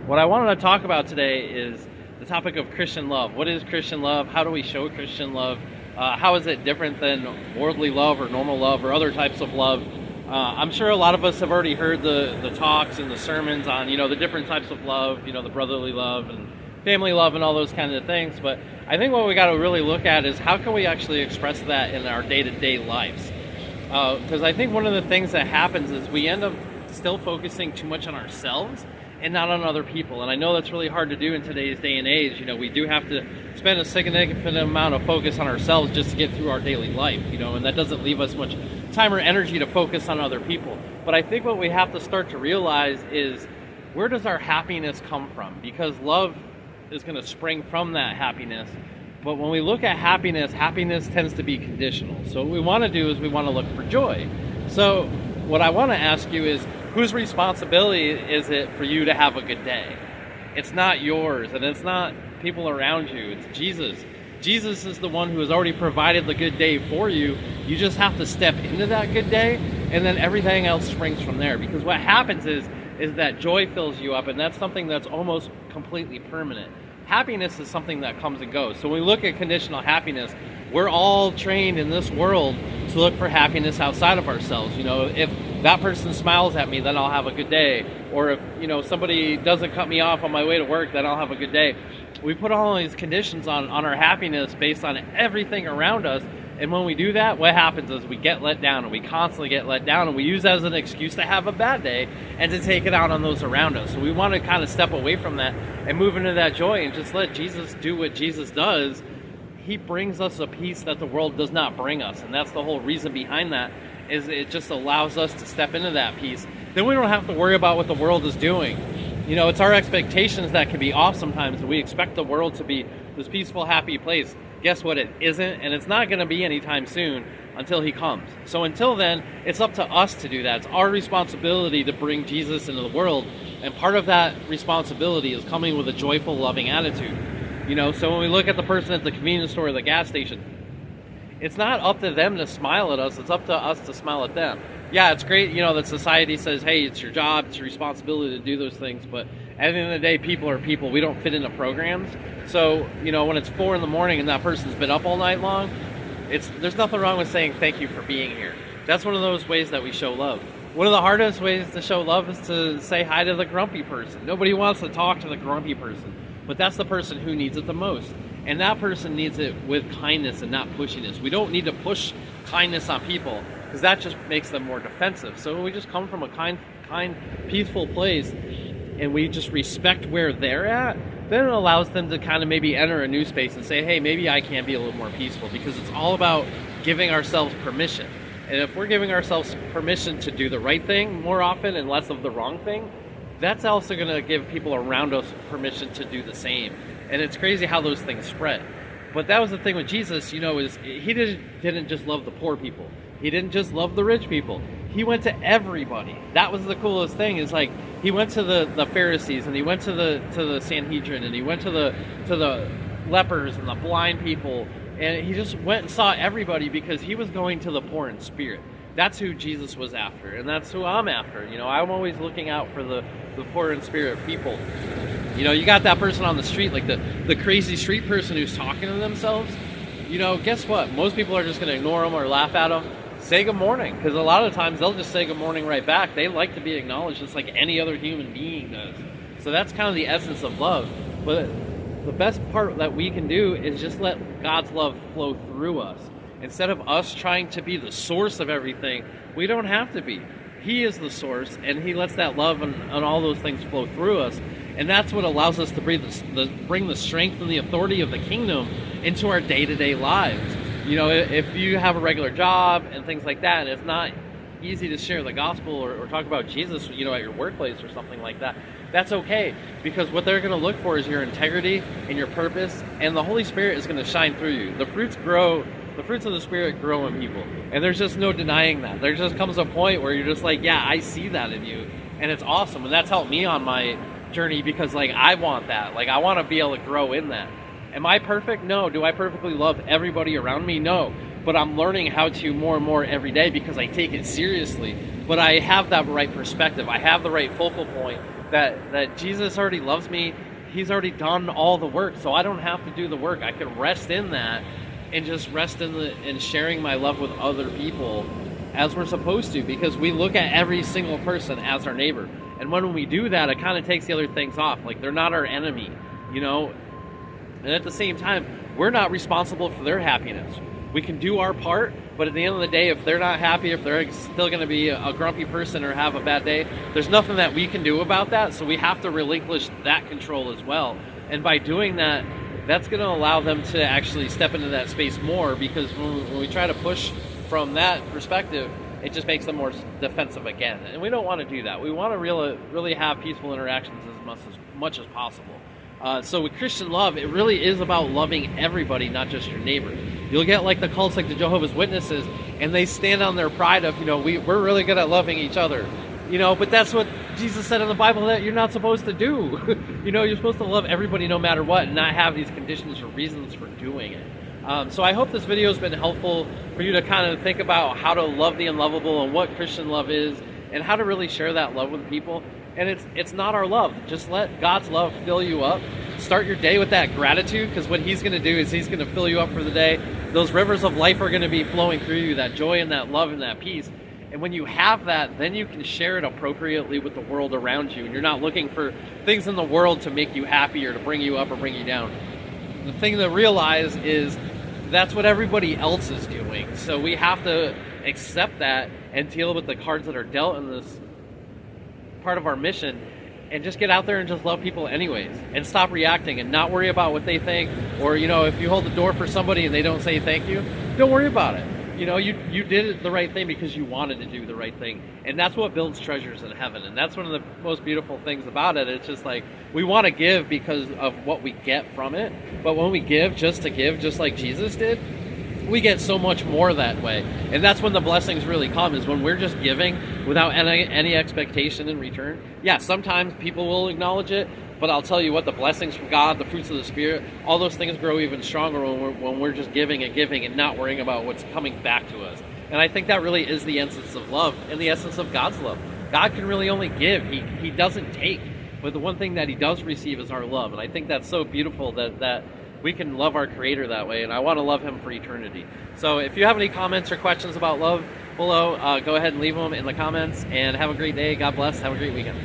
What I wanted to talk about today is the topic of Christian love. What is Christian love? How do we show Christian love? How is it different than worldly love or normal love or other types of love? I'm sure a lot of us have already heard the talks and the sermons on, the different types of love, the brotherly love and family love and all those kinds of things. But I think what we got to really look at is how can we actually express that in our day-to-day lives? Because I think one of the things that happens is we end up still focusing too much on ourselves and not on other people. And I know that's really hard to do in today's day and age. We do have to spend a significant amount of focus on ourselves just to get through our daily life, and that doesn't leave us much time or energy to focus on other people. But I think what we have to start to realize is, where does our happiness come from? Because love is going to spring from that happiness. But when we look at happiness, happiness tends to be conditional. So what we want to do is we want to look for joy. So what I want to ask you is, whose responsibility is it for you to have a good day? It's not yours, and it's not people around you. It's Jesus. Jesus is the one who has already provided the good day for you. You just have to step into that good day, and then everything else springs from there. Because what happens is that joy fills you up, and that's something that's almost completely permanent. Happiness is something that comes and goes. So when we look at conditional happiness, we're all trained in this world to look for happiness outside of ourselves. If that person smiles at me, then I'll have a good day. Or if, somebody doesn't cut me off on my way to work, then I'll have a good day. We put all these conditions on our happiness based on everything around us. And when we do that, what happens is we get let down, and we constantly get let down, and we use that as an excuse to have a bad day and to take it out on those around us. So we want to kind of step away from that and move into that joy and just let Jesus do what Jesus does. He brings us a peace that the world does not bring us, and that's the whole reason behind that, is it just allows us to step into that peace. Then we don't have to worry about what the world is doing. It's our expectations that can be off sometimes. We expect the world to be this peaceful, happy place. Guess what? It isn't, and it's not going to be anytime soon until he comes. So until then, it's up to us to do that. It's our responsibility to bring Jesus into the world, and part of that responsibility is coming with a joyful, loving attitude. So when we look at the person at the convenience store or the gas station, it's not up to them to smile at us. It's up to us to smile at them. Yeah, it's great, that society says, hey, it's your job, it's your responsibility to do those things, but at the end of the day, people are people. We don't fit into programs. So, when it's 4 a.m. and that person's been up all night long, there's nothing wrong with saying thank you for being here. That's one of those ways that we show love. One of the hardest ways to show love is to say hi to the grumpy person. Nobody wants to talk to the grumpy person, but that's the person who needs it the most. And that person needs it with kindness and not pushiness. We don't need to push kindness on people, because that just makes them more defensive. So when we just come from a kind, peaceful place, and we just respect where they're at, then it allows them to kind of maybe enter a new space and say, hey, maybe I can be a little more peaceful, because it's all about giving ourselves permission. And if we're giving ourselves permission to do the right thing more often and less of the wrong thing, that's also going to give people around us permission to do the same. And it's crazy how those things spread. But that was the thing with Jesus, is he didn't just love the poor people. He didn't just love the rich people. He went to everybody. That was the coolest thing, is like, he went to the Pharisees, and he went to the Sanhedrin, and he went to the lepers and the blind people, and he just went and saw everybody, because he was going to the poor in spirit. That's who Jesus was after, and that's who I'm after. I'm always looking out for the poor in spirit people. You got that person on the street, like the crazy street person who's talking to themselves. Guess what? Most people are just going to ignore them or laugh at them. Say good morning, because a lot of times they'll just say good morning right back. They like to be acknowledged just like any other human being does. So that's kind of the essence of love. But the best part that we can do is just let God's love flow through us. Instead of us trying to be the source of everything, we don't have to be. He is the source, and he lets that love and all those things flow through us. And that's what allows us to bring the strength and the authority of the kingdom into our day-to-day lives. If you have a regular job and things like that, and it's not easy to share the gospel or talk about Jesus, at your workplace or something like that, that's okay, because what they're going to look for is your integrity and your purpose, and the Holy Spirit is going to shine through you. The fruits of the Spirit grow in people, and there's just no denying that. There just comes a point where you're just like, yeah, I see that in you, and it's awesome, and that's helped me on my journey, because I want that. I want to be able to grow in that. Am I perfect? No. Do I perfectly love everybody around me? No. But I'm learning how to more and more every day, because I take it seriously. but I have that right perspective. I have the right focal point that Jesus already loves me. He's already done all the work, so I don't have to do the work. I can rest in that and just rest in sharing my love with other people as we're supposed to, because we look at every single person as our neighbor. And when we do that, it kind of takes the other things off. Like, they're not our enemy, you know? And at the same time, we're not responsible for their happiness. We can do our part, but at the end of the day, if they're not happy, if they're still going to be a grumpy person or have a bad day, there's nothing that we can do about that. So we have to relinquish that control as well. And by doing that, that's going to allow them to actually step into that space more, because when we try to push from that perspective, it just makes them more defensive again. And we don't want to do that. We want to really have peaceful interactions as much as possible. So with Christian love, it really is about loving everybody, not just your neighbor. You'll get like the cults like the Jehovah's Witnesses, and they stand on their pride of, we're really good at loving each other. But that's what Jesus said in the Bible that you're not supposed to do. You're supposed to love everybody no matter what, and not have these conditions or reasons for doing it. So I hope this video has been helpful for you to kind of think about how to love the unlovable and what Christian love is, and how to really share that love with people. And it's not our love. Just let God's love fill you up. Start your day with that gratitude, because what he's going to do is he's going to fill you up for the day. Those rivers of life are going to be flowing through you, that joy and that love and that peace. And when you have that, then you can share it appropriately with the world around you. And you're not looking for things in the world to make you happy or to bring you up or bring you down. The thing to realize is that's what everybody else is doing. So we have to accept that and deal with the cards that are dealt in this part of our mission, and just get out there and just love people anyways, and stop reacting and not worry about what they think. Or if you hold the door for somebody and they don't say thank you, don't worry about it. You did the right thing because you wanted to do the right thing, and that's what builds treasures in heaven. And that's one of the most beautiful things about it. It's just like, we want to give because of what we get from it, but when we give just to give, just like Jesus did, we get so much more that way. And that's when the blessings really come, is when we're just giving without any expectation in return. Yeah, sometimes people will acknowledge it, but I'll tell you what, the blessings from God, the fruits of the Spirit, all those things grow even stronger when we're just giving and not worrying about what's coming back to us. And I think that really is the essence of love and the essence of God's love. God can really only give. He doesn't take. But the one thing that he does receive is our love. And I think that's so beautiful that we can love our Creator that way, and I want to love him for eternity. So if you have any comments or questions about love below, go ahead and leave them in the comments, and have a great day. God bless. Have a great weekend.